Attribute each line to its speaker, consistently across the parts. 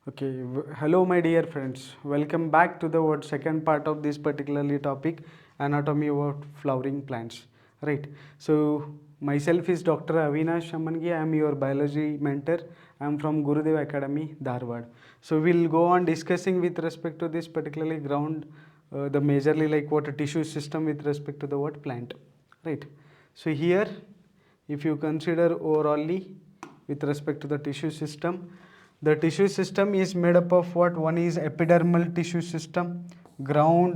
Speaker 1: Okay, hello my dear friends. Welcome back to the second part of this particularly topic, anatomy of flowering plants. Right. So myself is Dr. Avinash Shamangi. I am your biology mentor. I am from Gurudev Academy, Dharwad. So we'll go on discussing with respect to this particularly ground, the majorly like what a tissue system with respect to the what plant. Right. So here, if you consider overallly with respect to the tissue system is made up of what? One is epidermal tissue system, ground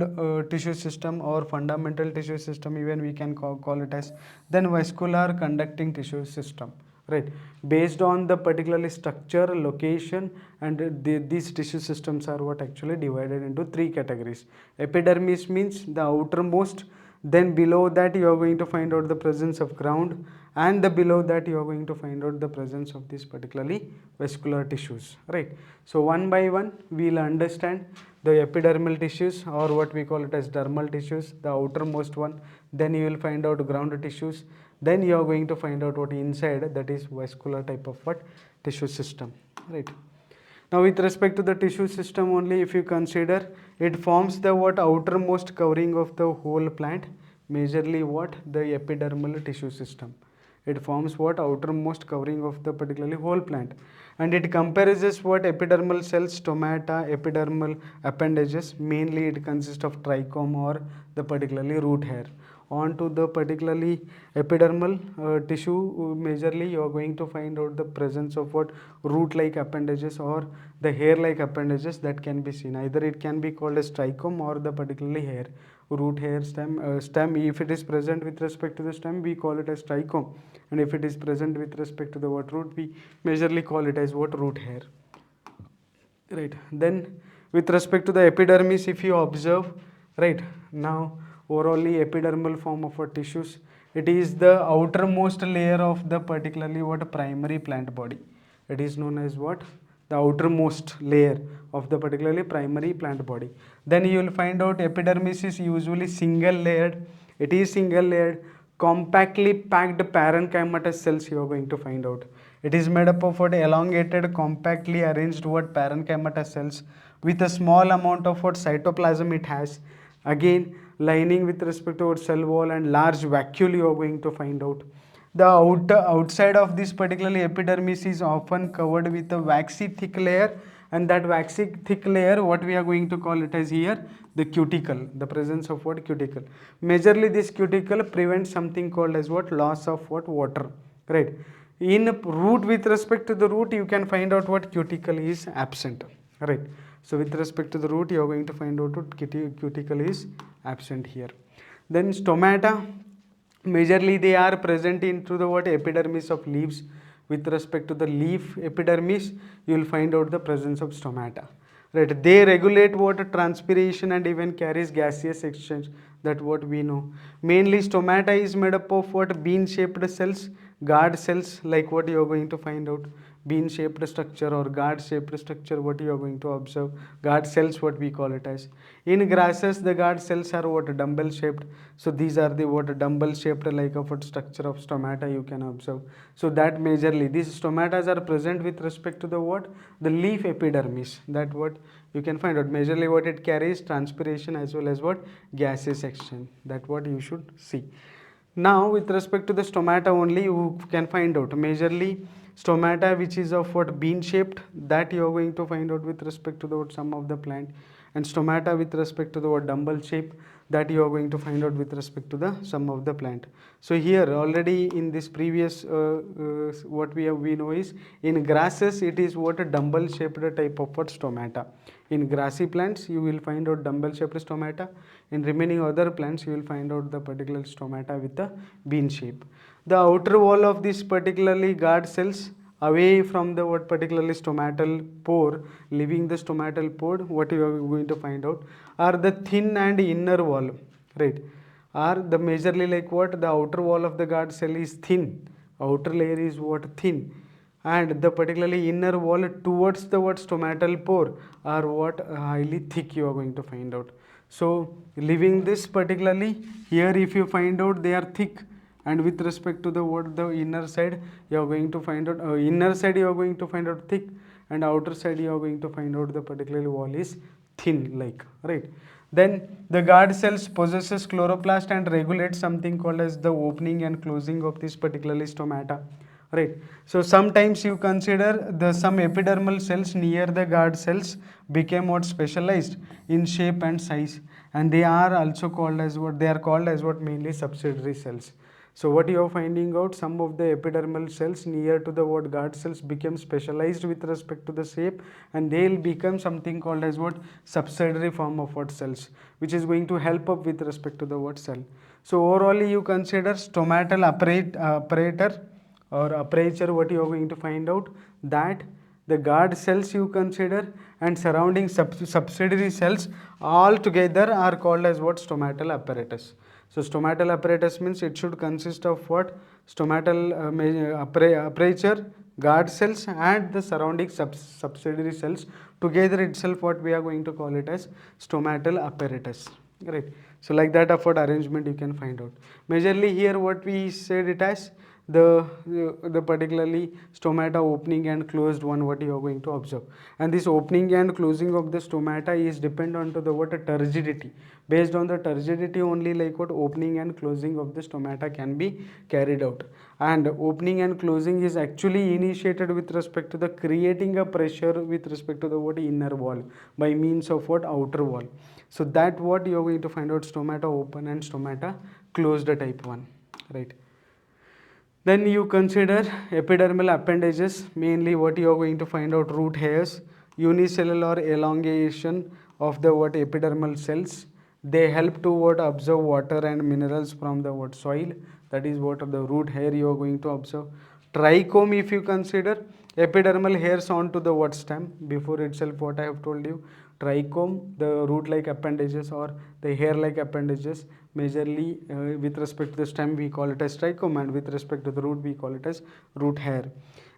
Speaker 1: tissue system, or fundamental tissue system, even we can call it as, then vascular conducting tissue system, right? Based on the particularly structure, location, and these tissue systems are what actually divided into three categories. Epidermis means the outermost, then below that you are going to find out the presence of ground, and the below that you are going to find out the presence of this particularly vascular tissues, right? So one by one we'll understand the epidermal tissues, or what we call it as dermal tissues, the outermost one. Then you will find out ground tissues, then you are going to find out what inside, that is vascular type of what tissue system, right? Now with respect to the tissue system only, if you consider, it forms the what outermost covering of the whole plant, majorly what the epidermal tissue system. It forms what outermost covering of the particularly whole plant, and it comprises what epidermal cells, stomata, epidermal appendages. Mainly it consists of trichome or the particularly root hair. On to the particularly epidermal tissue, majorly you are going to find out the presence of what root like appendages or the hair like appendages that can be seen. Either it can be called as trichome or the particularly hair, root hair, stem. If it is present with respect to the stem, we call it as trichome, and if it is present with respect to the what root, we majorly call it as what root hair, right? Then with respect to the epidermis, if you observe, right, now orally epidermal form of a tissues, it is the outermost layer of the particularly what primary plant body. It is known as what, the outermost layer of the particularly primary plant body. Then you will find out epidermis is usually single layered. It is single layered, compactly packed parenchymatous cells you are going to find out. It is made up of what elongated, compactly arranged what parenchymatous cells with a small amount of what cytoplasm it has. Again, lining with respect to what cell wall and large vacuole you are going to find out. The outside of this particularly epidermis is often covered with a waxy thick layer, and that waxy thick layer, what we are going to call it as here, the cuticle, the presence of what cuticle. Majorly this cuticle prevents something called as what loss of what water, right? In root, with respect to the root, you can find out what cuticle is absent, right? So with respect to the root, you are going to find out what cuticle is absent here. Then stomata, majorly they are present into the what epidermis of leaves. With respect to the leaf epidermis, you will find out the presence of stomata, right? They regulate what transpiration and even carries gaseous exchange, that what we know. Mainly stomata is made up of what bean shaped cells, guard cells, like what you are going to find out, bean shaped structure or guard shaped structure, what you are going to observe, guard cells what we call it as. In grasses, the guard cells are what dumbbell shaped. So these are the what dumbbell shaped like of what structure of stomata you can observe. So that majorly these stomatas are present with respect to the what, the leaf epidermis, that what you can find out. Majorly what it carries transpiration as well as what gaseous exchange, that what you should see. Now with respect to the stomata only, you can find out majorly stomata which is of what bean shaped, that you are going to find out with respect to the what some of the plant, and stomata with respect to the what dumbbell shape, that you are going to find out with respect to the some of the plant. So here already in this previous what we know is, in grasses it is what a dumbbell shaped type of what stomata. In grassy plants you will find out dumbbell shaped stomata. In remaining other plants you will find out the particular stomata with the bean shape. The outer wall of this particularly guard cells away from the what particularly stomatal pore, leaving the stomatal pore, what you are going to find out are the thin and inner wall, right? Are the majorly like what, the outer wall of the guard cell is thin, outer layer is what thin, and the particularly inner wall towards the what stomatal pore are what highly thick you are going to find out. So leaving this particularly here, if you find out they are thick, and with respect to the what the inner side you are going to find out inner side you are going to find out thick, and outer side you are going to find out the particular wall is thin, like, right. Then the guard cells possesses chloroplast and regulates something called as the opening and closing of this particularly stomata, right. So sometimes you consider the some epidermal cells near the guard cells became what specialized in shape and size, and they are also called as what they are called as what mainly subsidiary cells. So what you are finding out, some of the epidermal cells near to the what guard cells become specialized with respect to the shape, and they will become something called as what subsidiary form of what cells, which is going to help up with respect to the what cell. So overall you consider stomatal apparator or aperture, what you are going to find out that the guard cells you consider and surrounding subsidiary cells all together are called as what stomatal apparatus. So stomatal apparatus means it should consist of what stomatal aperture, guard cells and the surrounding subsidiary cells together itself, what we are going to call it as stomatal apparatus, right. So like that of what arrangement you can find out. Majorly here what we said it as the particularly stomata opening and closed one, what you are going to observe, and this opening and closing of the stomata is depend on to the what turgidity. Based on the turgidity only, like what opening and closing of the stomata can be carried out, and opening and closing is actually initiated with respect to the creating a pressure with respect to the what inner wall by means of what outer wall. So that what you are going to find out stomata open and stomata closed type 1, right. Then you consider epidermal appendages, mainly what you are going to find out root hairs, unicellular elongation of the what epidermal cells. They help to what absorb water and minerals from the what soil. That is what the root hair you are going to observe. Trichome, if you consider epidermal hairs onto the what stem. Before itself what I have told you, trichome, the root like appendages or the hair like appendages. Majorly with respect to the stem we call it as trichome, and with respect to the root we call it as root hair.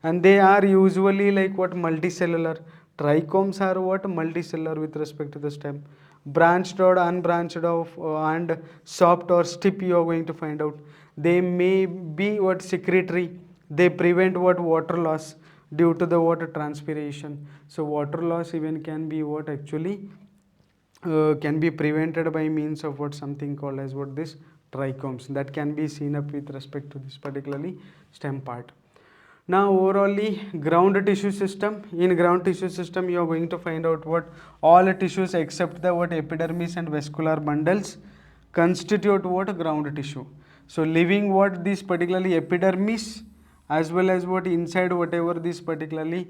Speaker 1: And they are usually like what multicellular. Trichomes are what multicellular with respect to the stem. Branched or unbranched of and soft or stiff you are going to find out. They may be what secretory. They prevent what water loss due to the water transpiration. So water loss even can be what actually can be prevented by means of what something called as what this trichomes that can be seen up with respect to this particularly stem part. Now overally ground tissue system, in ground tissue system you are going to find out what all tissues except the what epidermis and vascular bundles constitute what ground tissue. So leaving what this particularly epidermis as well as what inside whatever this particularly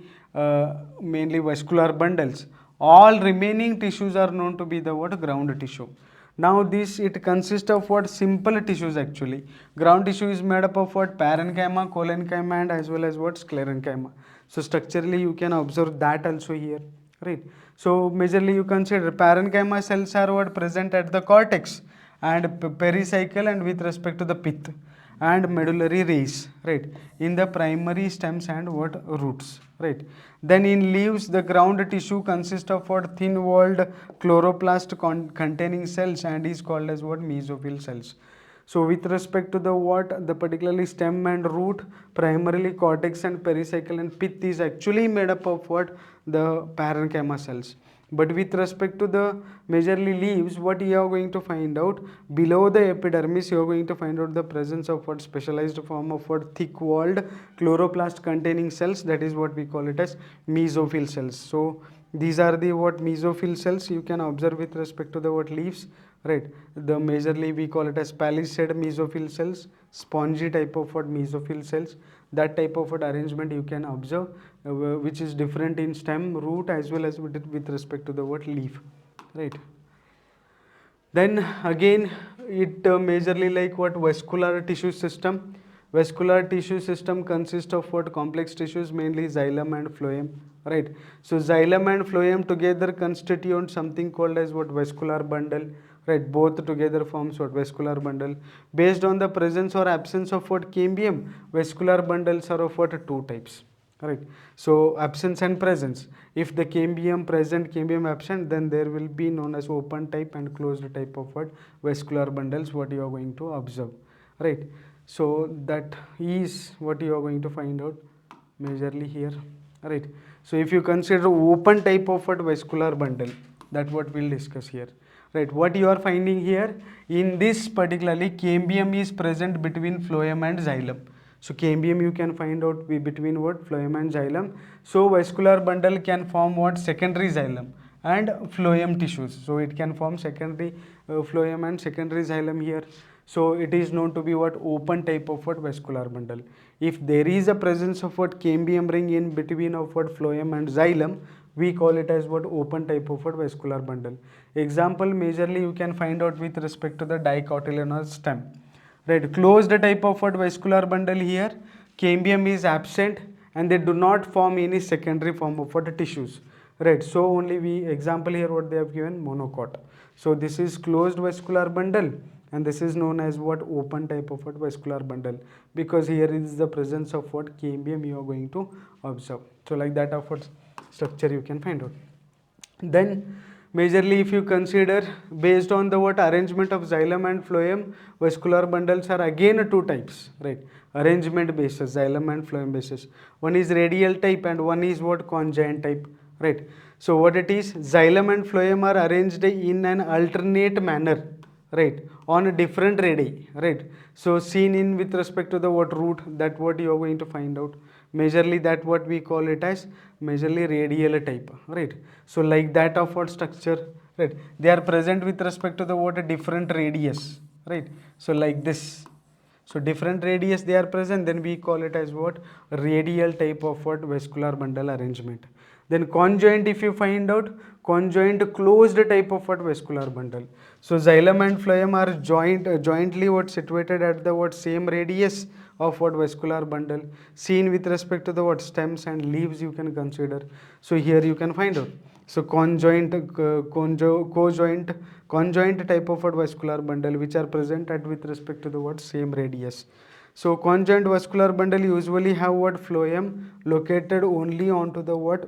Speaker 1: mainly vascular bundles, all remaining tissues are known to be the what ground tissue. Now this it consists of what simple tissues actually. Ground tissue is made up of what parenchyma, collenchyma and as well as what sclerenchyma. So structurally you can observe that also here, right. So majorly you consider parenchyma cells are what present at the cortex and pericycle and with respect to the pith and medullary rays, right, in the primary stems and what roots, right. Then in leaves the ground tissue consists of what thin walled chloroplast containing cells and is called as what mesophyll cells. So with respect to the what the particularly stem and root, primarily cortex and pericycle and pith is actually made up of what the parenchyma cells. But with respect to the majorly leaves, what you are going to find out below the epidermis, you are going to find out the presence of what specialized form of what thick walled chloroplast containing cells, that is what we call it as mesophyll cells. So these are the what mesophyll cells you can observe with respect to the what leaves, right. The majorly we call it as palisade mesophyll cells, spongy type of what mesophyll cells. That type of what arrangement you can observe which is different in stem, root as well as with respect to the what leaf, right. Then again it majorly like what vascular tissue system. Vascular tissue system consists of what complex tissues, mainly xylem and phloem, right. So xylem and phloem together constitute something called as what vascular bundle, right. Both together forms what vascular bundle. Based on the presence or absence of what cambium, vascular bundles are of what two types, right. So absence and presence. If the cambium present, cambium absent, then there will be known as open type and closed type of what vascular bundles what you are going to observe, right. So that is what you are going to find out majorly here, right. So if you consider open type of what vascular bundle, that what we'll discuss here. Right, what you are finding here in this particularly cambium is present between phloem and xylem. So cambium you can find out between what phloem and xylem. So vascular bundle can form what secondary xylem and phloem tissues. So it can form secondary phloem and secondary xylem here. So it is known to be what open type of what vascular bundle. If there is a presence of what cambium ring in between of what phloem and xylem, we call it as what open type of what vascular bundle. Example majorly you can find out with respect to the dicotyledonous stem. Right, closed type of what vascular bundle here, cambium is absent and they do not form any secondary form of what tissues. Right, so only we example here what they have given monocot. So this is closed vascular bundle and this is known as what open type of what vascular bundle, because here is the presence of what cambium you are going to observe. So like that of what structure you can find out. Then majorly if you consider based on the what arrangement of xylem and phloem, vascular bundles are again two types, right? Arrangement basis, xylem and phloem basis. One is radial type and one is what conjoint type, right? So what it is, xylem and phloem are arranged in an alternate manner, right, on a different radii, right? So seen in with respect to the what root, that what you are going to find out. Majorly that what we call it as majorly radial type, right? So like that of what structure, right? They are present with respect to the what a different radius, right? So like this. So different radius they are present, then we call it as what radial type of what vascular bundle arrangement. Then conjoint, if you find out, conjoint closed type of what vascular bundle. So xylem and phloem are jointly what situated at the what same radius of what vascular bundle. Seen with respect to the what stems and leaves you can consider. So here you can find out. So conjoint type of what vascular bundle which are present at with respect to the what same radius. So conjoint vascular bundle usually have what phloem located only onto the what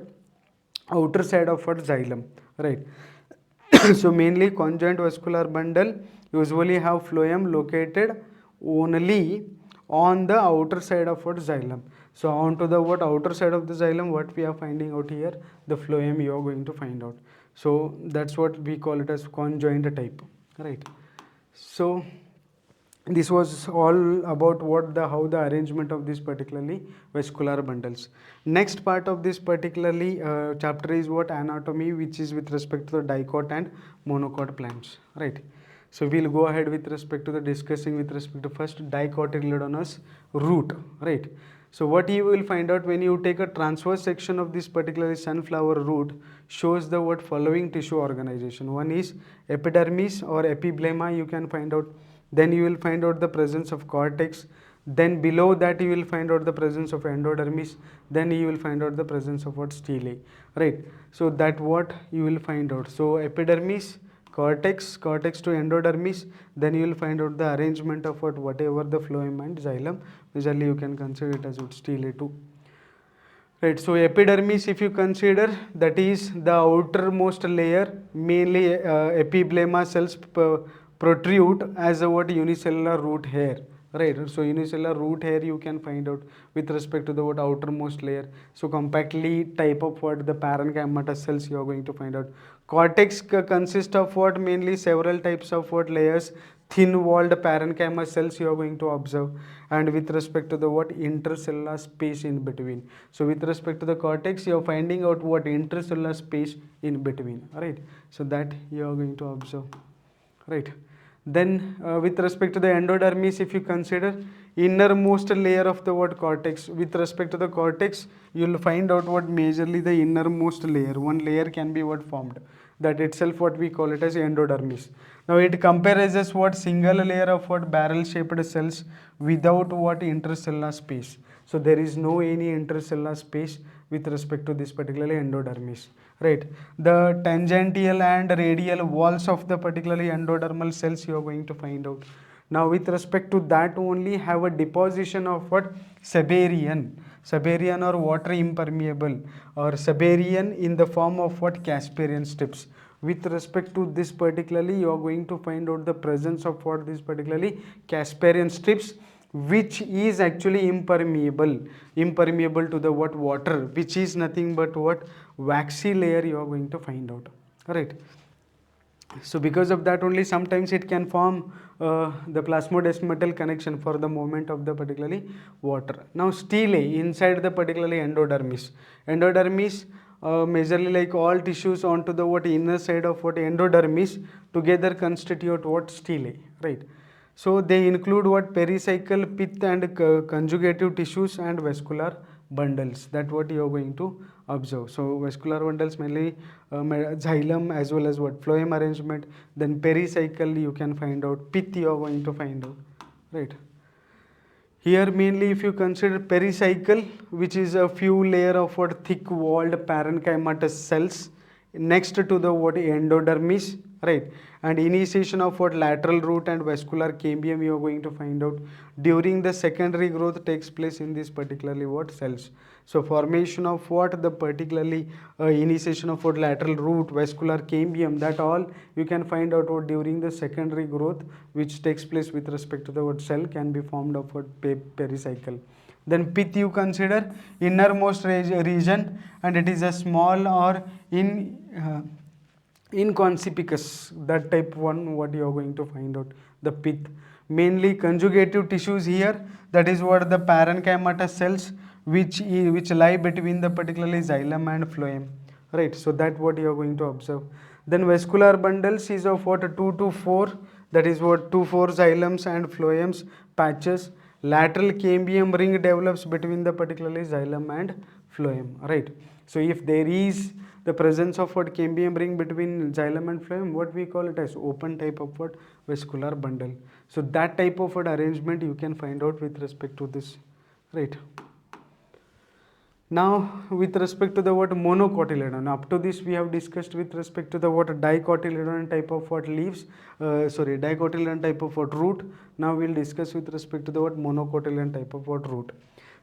Speaker 1: outer side of what xylem, right? So mainly conjoint vascular bundle usually have phloem located only on the outer side of what xylem. So onto the what outer side of the xylem, what we are finding out here, the phloem you are going to find out. So that's what we call it as conjoint type, right? So this was all about what the how the arrangement of this particularly vascular bundles. Next part of this particularly chapter is what anatomy, which is with respect to the dicot and monocot plants, right? So we'll go ahead with respect to the discussing with respect to first dicotyledonous root, right? So what you will find out when you take a transverse section of this particular sunflower root shows the what following tissue organization. One is epidermis or epiblema you can find out. Then you will find out the presence of cortex. Then below that you will find out the presence of endodermis. Then you will find out the presence of what stelae, right? So that what you will find out. So epidermis, cortex to endodermis, then you will find out the arrangement of whatever the phloem and xylem. Usually you can consider it as stelae too. Right, so epidermis if you consider, that is the outermost layer, mainly epiblema cells protrude as a what unicellular root hair, right? So unicellular root hair you can find out with respect to the what outermost layer. So compactly type of what the parenchymatous cells you are going to find out. Cortex consists of what mainly several types of what layers, thin walled parenchyma cells you are going to observe, and with respect to the what intercellular space in between. So with respect to the cortex you are finding out what intercellular space in between, right? So that you are going to observe, right? Then with respect to the endodermis, if you consider innermost layer of the what cortex, with respect to the cortex you will find out what majorly the innermost layer, one layer can be what formed, that itself what we call it as endodermis. Now it comprises what single layer of what barrel shaped cells without what intercellular space. So there is no any intercellular space with respect to this particularly endodermis, right? The tangential and radial walls of the particularly endodermal cells you are going to find out. Now with respect to that only have a deposition of what Siberian or water impermeable or Siberian in the form of what Casparian strips. With respect to this particularly you are going to find out the presence of what this particularly Casparian strips which is actually impermeable to the what water, which is nothing but what waxy layer you are going to find out, right? So because of that only sometimes it can form the plasmodesmatal connection for the movement of the particularly water. Now stelae inside the particularly endodermis majorly like all tissues onto the what inner side of what endodermis together constitute what stelae, right? So they include what pericycle, pith and conjugative tissues and vascular bundles. That what you are going to observe. So vascular bundles mainly xylem as well as what phloem arrangement. Then pericycle you can find out. Pith you are going to find out, right? Here mainly if you consider pericycle, which is a few layer of what thick walled parenchymatous cells next to the what endodermis, right? And initiation of what lateral root and vascular cambium you are going to find out during the secondary growth takes place in this particularly what cells. So formation of what the particularly initiation of what lateral root, vascular cambium, that all you can find out what during the secondary growth which takes place with respect to the what cell can be formed of what pericycle. Then pith you consider innermost region and it is a small or inconspicuous, that type one what you are going to find out, the pith. Mainly conjugative tissues here, that is what the parenchymatous cells which lie between the particularly xylem and phloem, right? So that what you are going to observe. Then vascular bundles is of what 2 to 4, that is what 4 xylems and phloems patches. Lateral cambium ring develops between the particularly xylem and phloem, right? So if there is the presence of what cambium ring between xylem and phloem, what we call it as open type of what vascular bundle. So that type of what arrangement you can find out with respect to this, right? Now with respect to the what monocotyledon, up to this we have discussed with respect to the what dicotyledon type of what leaves, dicotyledon type of what root. Now we will discuss with respect to the what monocotyledon type of what root.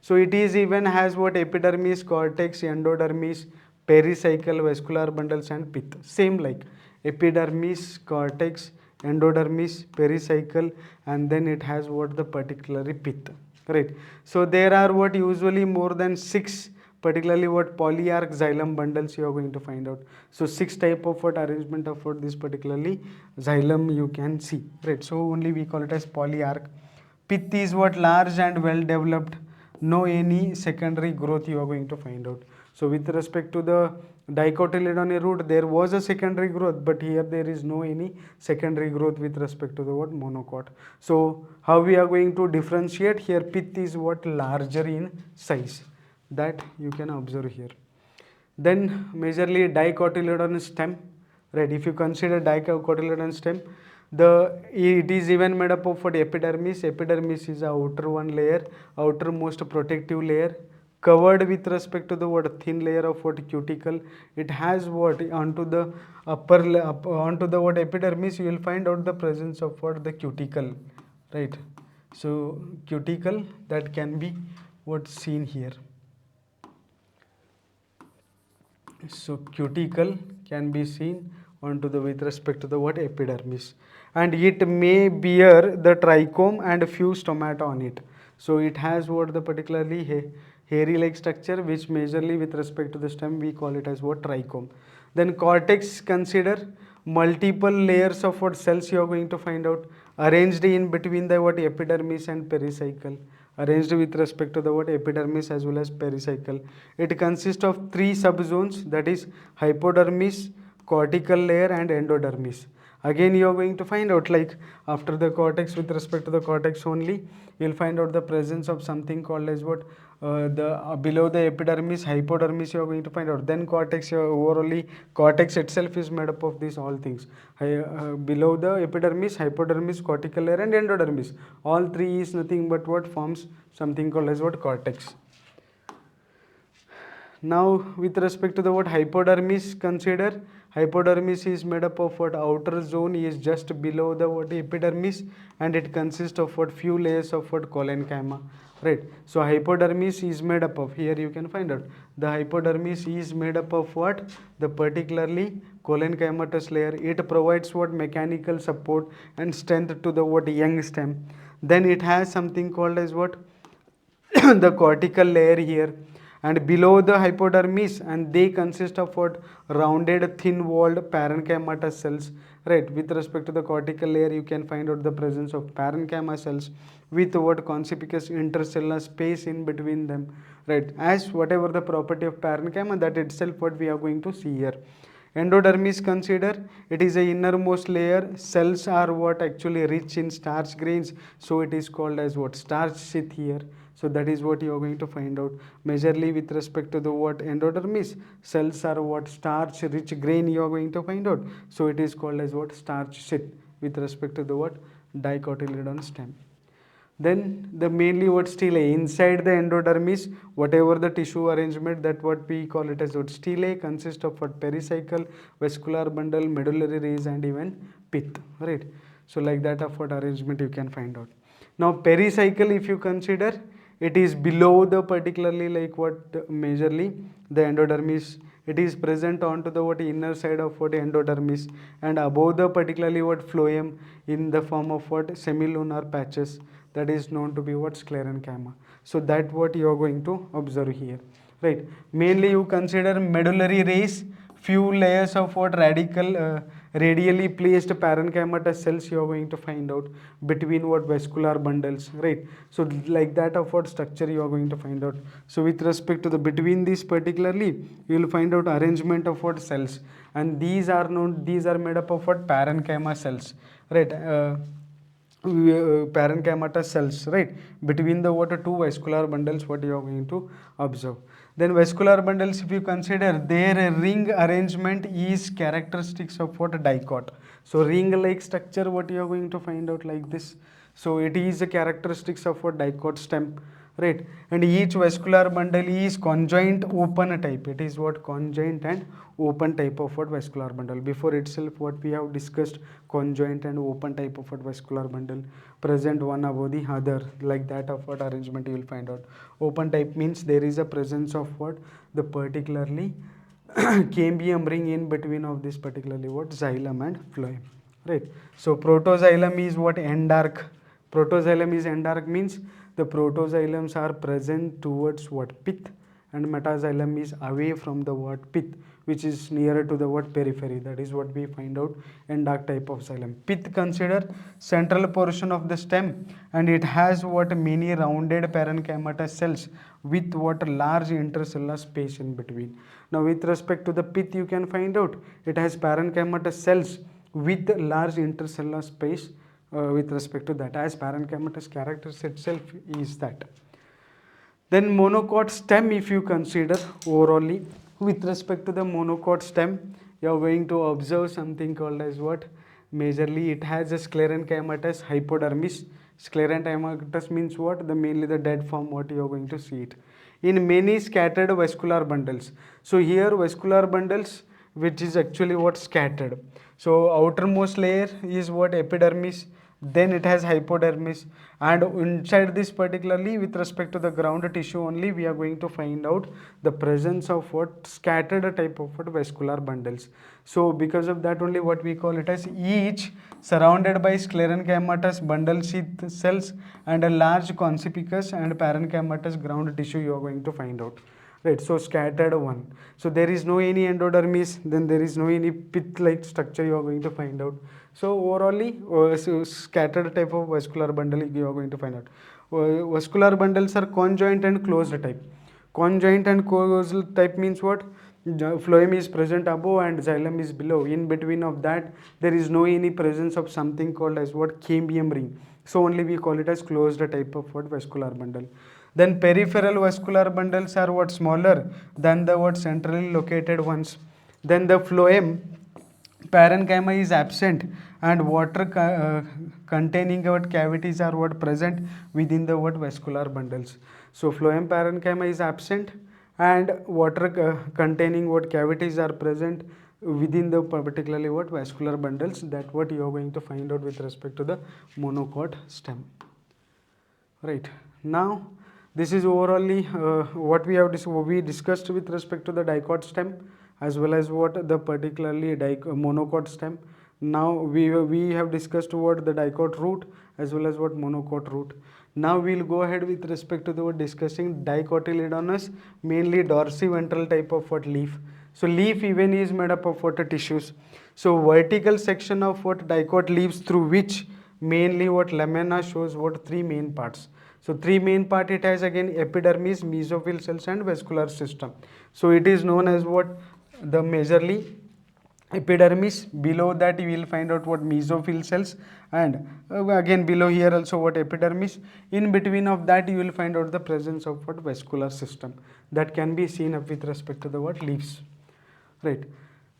Speaker 1: So it is even has what epidermis, cortex, endodermis, pericycle, vascular bundles and pith. Same like epidermis, cortex, endodermis, pericycle, and then it has what the particularly pith, right? So there are what usually more than 6 particularly what polyarch xylem bundles you are going to find out. So 6 type of what arrangement of what this particularly xylem you can see, right? So only we call it as polyarch. Pith is what large and well developed, no any secondary growth you are going to find out. So with respect to the dicotyledon root, there was a secondary growth, but here there is no any secondary growth with respect to the what monocot. So how we are going to differentiate here? Pith is what larger in size, that you can observe here. Then majorly dicotyledon stem, right? If you consider dicotyledon stem, it is even made up of what epidermis. Epidermis is the outer one layer, outermost protective layer, covered with respect to the what thin layer of what cuticle. It has what onto the onto the what epidermis you will find out the presence of what the cuticle, right? So cuticle that can be what seen here. So cuticle can be seen onto the with respect to the what epidermis, and it may bear the trichome and few stomata on it. So it has what the particularly hairy like structure, which majorly with respect to the stem we call it as what trichome. Then cortex, consider multiple layers of what cells you are going to find out arranged in between the what epidermis and pericycle, arranged with respect to the what epidermis as well as pericycle. It consists of 3 subzones, that is hypodermis, cortical layer and endodermis. Again you are going to find out like after the cortex, with respect to the cortex only, you will find out the presence of something called as what below the epidermis, hypodermis you are going to find out. Then cortex, overally cortex itself is made up of these all things. Below the epidermis, hypodermis, cortical layer and endodermis. All 3 is nothing but what forms something called as what cortex. Now with respect to the what hypodermis, consider hypodermis is made up of what outer zone is just below the what epidermis, and it consists of what few layers of what collenchyma, right? So hypodermis is made up of, here you can find out the hypodermis is made up of what the particularly collenchymatous layer. It provides what mechanical support and strength to the what young stem. Then it has something called as what? The cortical layer here, and below the hypodermis, and they consist of what? Rounded thin walled parenchyma cells, right? With respect to the cortical layer, you can find out the presence of parenchyma cells with what? Conspicuous intercellular space in between them, right? As whatever the property of parenchyma, that itself what we are going to see here. Endodermis, consider it is a innermost layer. Cells are what? Actually rich in starch grains, so it is called as what? Starch sheath here. So that is what you are going to find out. Majorly with respect to the what? Endodermis, cells are what? Starch rich grain you are going to find out. So it is called as what? Starch sheath with respect to the what? Dicotyledon stem. Then the mainly what? Stelae inside the endodermis, whatever the tissue arrangement, that what we call it as what? Stelae consist of what? Pericycle, vascular bundle, medullary rays, and even pith, right? So like that of what arrangement you can find out. Now pericycle, if you consider, it is below the particularly like what? Majorly the endodermis. It is present onto the what? Inner side of what? Endodermis, and above the particularly what? Phloem, in the form of what? Semilunar patches, that is known to be what? Sclerenchyma. So that what you are going to observe here, right? Mainly you consider medullary rays, few layers of what? Radially placed parenchymatous cells you are going to find out between what? Vascular bundles, right? So like that of what structure you are going to find out. So with respect to the between these particularly, you will find out arrangement of what? Cells, and these are made up of what? Parenchyma cells, right? Parenchymatous cells, right? Between the what? Two vascular bundles, what you are going to observe. Then vascular bundles, if you consider, their ring arrangement is characteristics of what? Dicot. So ring like structure what you are going to find out like this. So it is the characteristics of what? Dicot stem, right? And each vascular bundle is conjoint open type. It is what? Conjoint and open type of what? Vascular bundle. Before itself what we have discussed, conjoint and open type of what? Vascular bundle, present one above the other, like that of what arrangement you will find out. Open type means there is a presence of what? The particularly cambium ring in between of this particularly what? Xylem and phloem, right? So protoxylem is what? Endarch. Protoxylem is endarch means the protoxylems are present towards what? Pith, and metaxylem is away from the what? Pith, which is nearer to the what? Periphery. That is what we find out endarch type of xylem. Pith, consider central portion of the stem, and it has what? Many rounded parenchymatous cells with what? Large intercellular space in between. Now with respect to the pith, you can find out it has parenchymatous cells with large intercellular space. With respect to that, as parenchymatous characters itself is that. Then monocot stem, if you consider overally, with respect to the monocot stem, you are going to observe something called as what? Majorly it has a sclerenchymatous hypodermis. Sclerenchymatous means what? The mainly the dead form what you are going to see it in many scattered vascular bundles. So here vascular bundles which is actually what? Scattered. So outermost layer is what? Epidermis, then it has hypodermis, and inside this particularly with respect to the ground tissue only we are going to find out the presence of what? Scattered type of what? Vascular bundles. So because of that only what we call it as each surrounded by sclerenchymatous bundle sheath cells and a large conspicuous and parenchymatous ground tissue you are going to find out, right? So scattered one. So there is no any endodermis, then there is no any pith like structure you are going to find out. So overally so scattered type of vascular bundle you are going to find out. Vascular bundles are conjoint and closed type. Conjoint and closed type means what? Phloem is present above and xylem is below. In between of that there is no any presence of something called as what? Cambium ring. So only we call it as closed type of what? Vascular bundle. Then peripheral vascular bundles are what? Smaller than the what? Centrally located ones. Then the phloem parenchyma is absent, and water containing what? Cavities are what? Present within the what? Vascular bundles. So phloem parenchyma is absent, and water containing what? Cavities are present within the particularly what? Vascular bundles. That what you are going to find out with respect to the monocot stem, right? Now this is overally what we discussed with respect to the dicot stem as well as what? The particularly monocot stem. Now we have discussed what? The dicot root as well as what monocot root. Now we'll go ahead with respect to the what discussing dicotyledonous, mainly dorsiventral type of what leaf. So leaf even is made up of what tissues. So vertical section of what dicot leaves through which mainly what lamina shows what three main parts. So three main part it has again epidermis, mesophyll cells and vascular system. So it is known as what the majorly epidermis, below that you will find out what mesophyll cells, and again below here also what epidermis, in between of that you will find out the presence of what vascular system that can be seen with respect to the what leaves, right.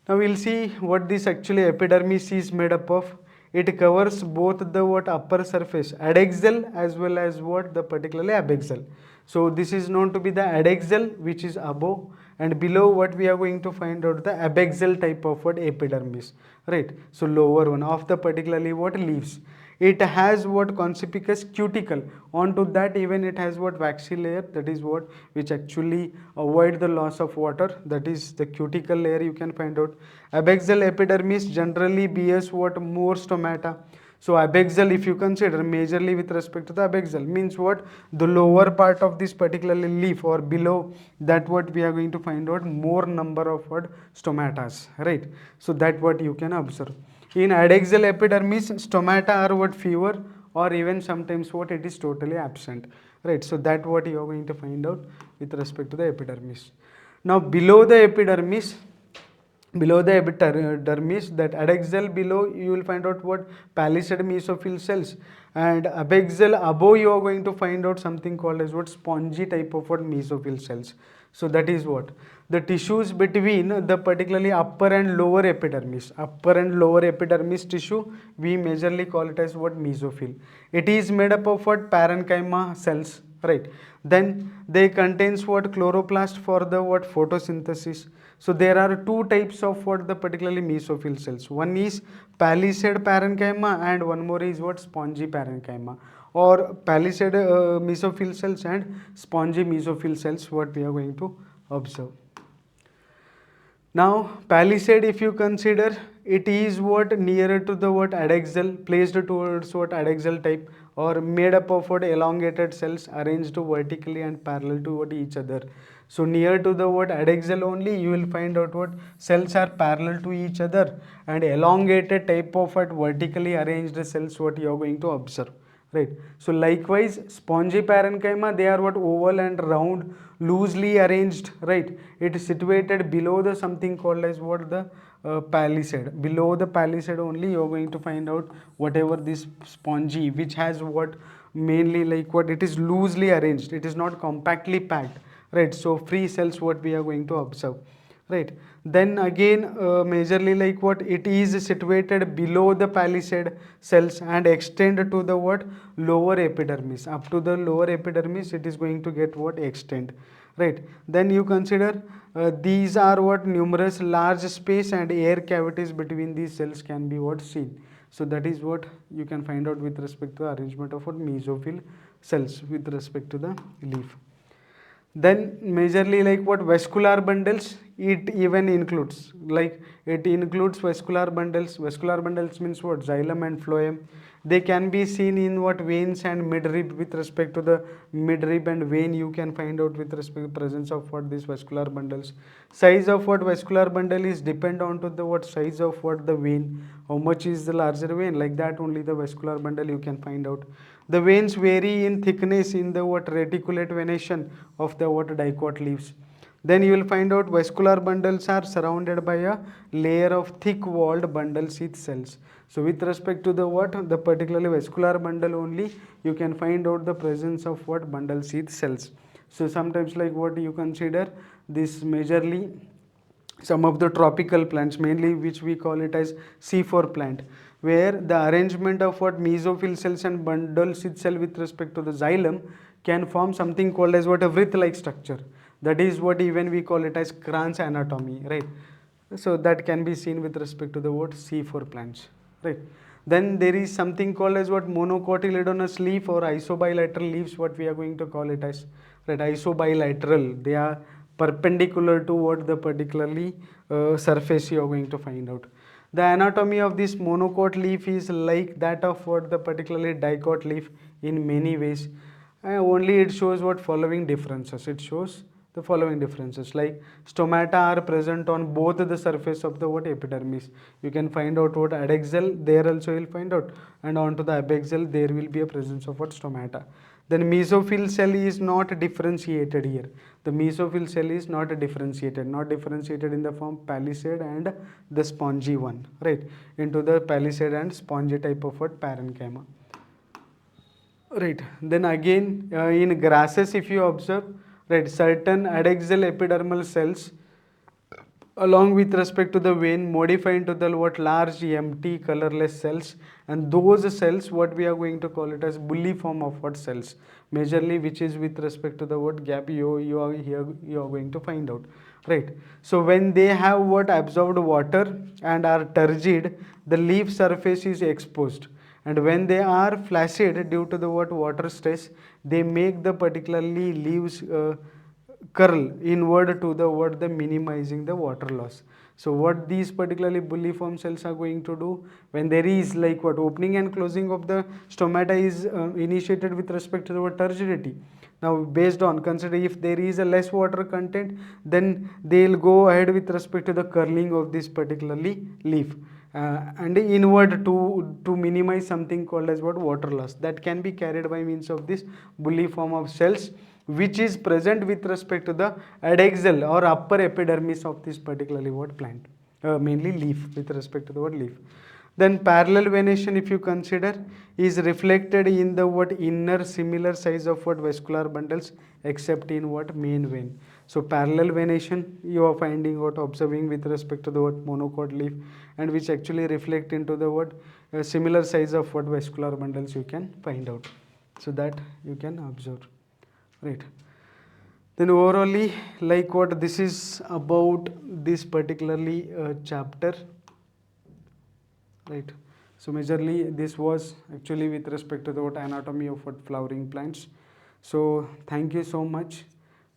Speaker 1: Now we'll see what this actually epidermis is made up of. It covers both the what upper surface adexal as well as what the particularly abaxal. So this is known to be the adexal, which is above, and below what we are going to find out the abaxal type of what epidermis, right. So lower one of the particularly what leaves. It has what conspicuous cuticle, onto that even it has what waxy layer, that is what which actually avoid the loss of water, that is the cuticle layer you can find out. Abaxal epidermis generally bears what more stomata. So abaxal, if you consider majorly with respect to the abaxal, means what the lower part of this particularly leaf or below that what we are going to find out more number of what stomatas, right. So that what you can observe. In adexal epidermis, stomata are what fewer, or even sometimes what it is totally absent, right. So that what you are going to find out with respect to the epidermis. Now below the epidermis, that adexal below you will find out what palisade mesophyll cells, and abaxal above you are going to find out something called as what spongy type of what mesophyll cells. So that is what the tissues between the particularly upper and lower epidermis, tissue we majorly call it as what mesophyll. It is made up of what parenchyma cells, right. Then they contains what chloroplast for the what photosynthesis. So there are two types of what the particularly mesophyll cells. One is palisade parenchyma and one more is what spongy parenchyma, or palisade mesophyll cells and spongy mesophyll cells what we are going to observe. Now palisade, if you consider, it is what nearer to the what adexal, placed towards what adexal type, or made up of what elongated cells arranged vertically and parallel to what each other. So near to the what adexal only you will find out what cells are parallel to each other, and elongated type of what vertically arranged cells what you are going to observe, right. So likewise spongy parenchyma, they are what oval and round, loosely arranged, right. It is situated below the something called as what the palisade. Below the palisade only you are going to find out whatever this spongy, which has what mainly like what it is loosely arranged, it is not compactly packed, right. So free cells what we are going to observe, right. Then again majorly like what it is situated below the palisade cells and extend to the what lower epidermis, up to the lower epidermis it is going to get what extend, right. Then you consider these are what numerous large space and air cavities between these cells can be what seen. So that is what you can find out with respect to the arrangement of what mesophyll cells with respect to the leaf. Then majorly like what vascular bundles, it even includes, like it includes vascular bundles. Vascular bundles means what xylem and phloem. They can be seen in what veins and midrib. With respect to the midrib and vein you can find out with respect to presence of what these vascular bundles. Size of what vascular bundle is depend on to the what size of what the vein, how much is the larger vein, like that only the vascular bundle you can find out. The veins vary in thickness in the what reticulate venation of the what dicot leaves. Then you will find out vascular bundles are surrounded by a layer of thick walled bundle sheath cells. So with respect to the what the particularly vascular bundle only you can find out the presence of what bundle sheath cells. So sometimes like what you consider this majorly some of the tropical plants, mainly which we call it as C4 plant, where the arrangement of what mesophyll cells and bundle sheath cell with respect to the xylem can form something called as what a wreath-like structure. That is what even we call it as Kranz anatomy, right. So that can be seen with respect to the what C4 plants, right. Then there is something called as what monocotyledonous leaf or isobilateral leaves, what we are going to call it as, right. Isobilateral, they are perpendicular to what the particularly surface you are going to find out. The anatomy of this monocot leaf is like that of what the particularly dicot leaf in many ways. Only it shows what following differences. It shows the following differences, like stomata are present on both the surface of the what epidermis. You can find out what adexal, there also you will find out, and onto the abaxal there will be a presence of what stomata. Then mesophyll cell is not differentiated here. The mesophyll cell is not differentiated in the form palisade and the spongy one, right, into the palisade and spongy type of what parenchyma. Right. Then again, in grasses, if you observe, right, certain adexal epidermal cells, along with respect to the vein, modify into the what large empty colorless cells, and those cells, what we are going to call it as bulliform of what cells, majorly which is with respect to the what gap you are here you are going to find out, right. So when they have what absorbed water and are turgid, the leaf surface is exposed, and when they are flaccid due to the what water stress, they make the particularly leaves curl inward to the what the minimizing the water loss. So what these particularly bulliform cells are going to do, when there is like what opening and closing of the stomata is initiated with respect to the turgidity. Now based on, consider if there is a less water content, then they'll go ahead with respect to the curling of this particularly leaf. And inward to minimize something called as what water loss that can be carried by means of this bulliform of cells, which is present with respect to the adexal or upper epidermis of this particularly what plant, mainly leaf, with respect to the what leaf. Then parallel venation, if you consider, is reflected in the what inner similar size of what vascular bundles, except in what main vein. So parallel venation you are finding what observing with respect to the what monocot leaf, and which actually reflect into the what similar size of what vascular bundles you can find out. So that you can observe, right. Then overally, like what this is about this particularly chapter, right. So majorly this was actually with respect to the what anatomy of what flowering plants. So thank you so much.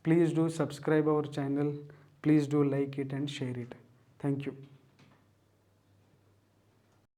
Speaker 1: Please do subscribe our channel. Please do like it and share it. Thank you.